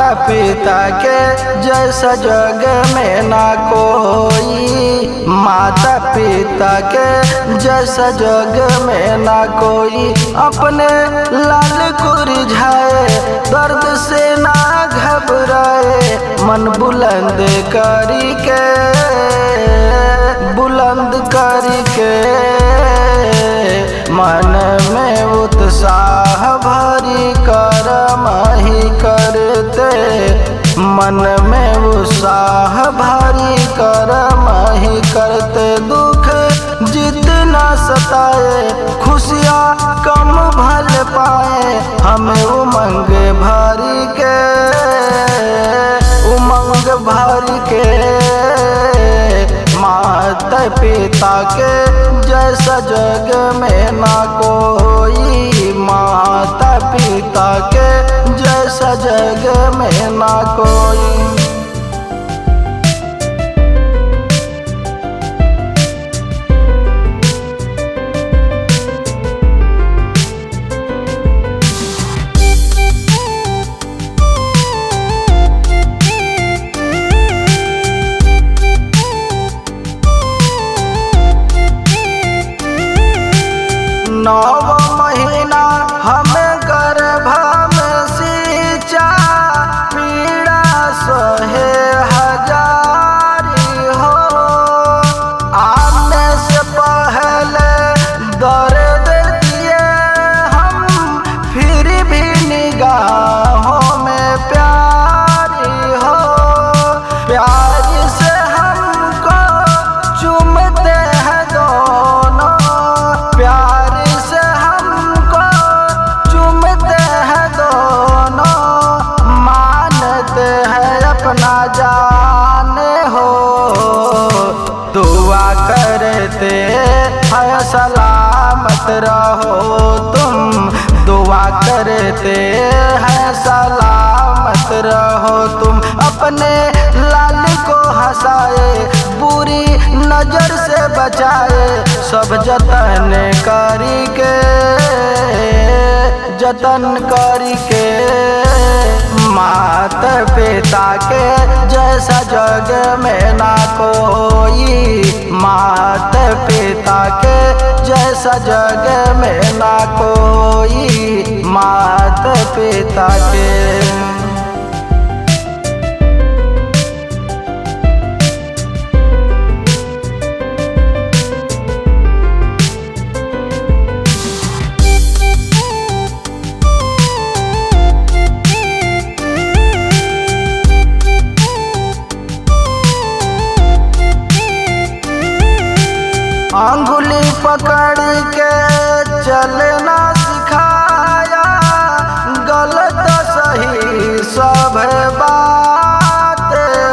माता पिता के जैसा जग में ना कोई, माता पिता के जैसा जग में ना कोई। अपने लाल को रिझाए दर्द से ना घबराए, मन बुलंद करी के मन में उत्साह भरी कर्म ही करते, मन में उत्साह भरी कर्म ही करते। दुख जितना सताए खुशियाँ कम भल पाए, हमें उमंग भरी के माता पिता के जैसा जग में ना कोई, माता पिता के जैसा जग में ना कोई। नौ महीना हमें गर्भ में सींचा, पीड़ा सहे हजारी हो। आने से पहले दर्द दिए हम, फिर भी निगाहों में प्यारी हो। प्यार से हमको चूमते हैं दोनों, प्यार अपना जाने हो। दुआ करते हैं सलामत रहो तुम, दुआ करते हैं सलामत रहो तुम। अपने लाल को हंसाए बुरी नजर से बचाए, सब जतन करी के माता पिता के जैसा जग में ना कोई, माता पिता के जैसा जग में ना कोई, माता पिता के। अंगुली पकड़ के चलना सिखाया, गलत सही सब बात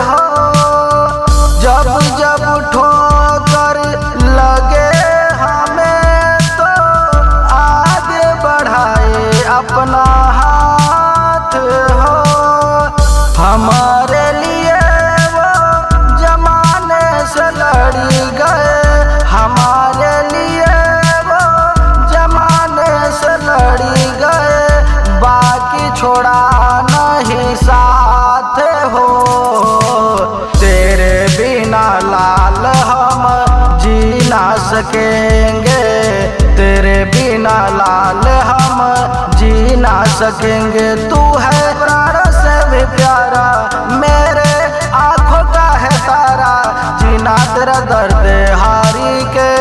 हो। जब जब ठोकर लगे हमें तो आगे बढ़ाए अपना हाथ हो। हमारे लिए वो जमाने से लड़ी गए, हमारे लिए वो जमाने से लड़ी गए, बाकी छोड़ा नहीं साथ हो। तेरे बिना लाल हम जी ना सकेंगे, तेरे बिना लाल हम जी ना सकेंगे। तू है प्राण से भी प्यारा, मेरे आँखों का है तारा, जीना तेरा दर्द हारी के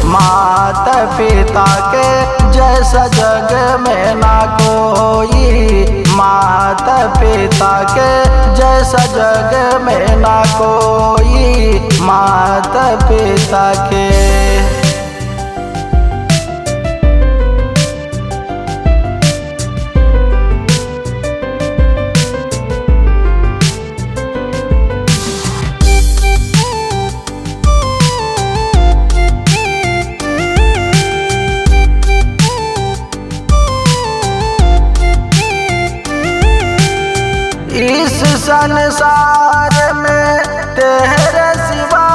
माता पिता के जैसा जग में ना कोई, माता पिता के जैसा जग में ना कोई, माता पिता के। इस संसार में तेरे सिवा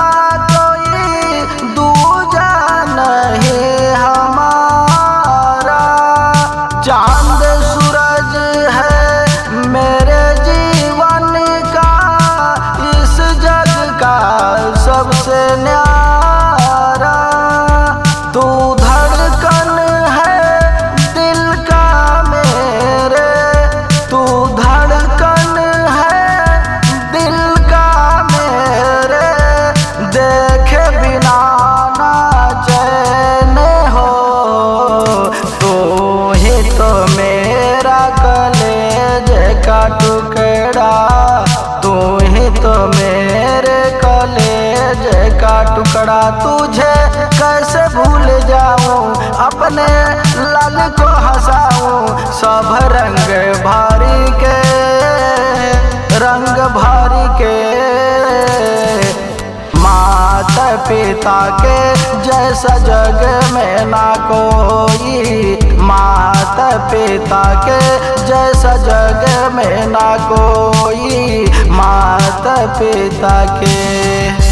कोई दूजा नहीं हमारा, अपना तुझे कैसे भूल जाऊं, अपने लाल को हंसाऊं। सब रंग भारी के, रंग भारी के, माता पिता के जैसा जग में ना कोई, माता पिता के जैसा जग में ना कोई, माता पिता के।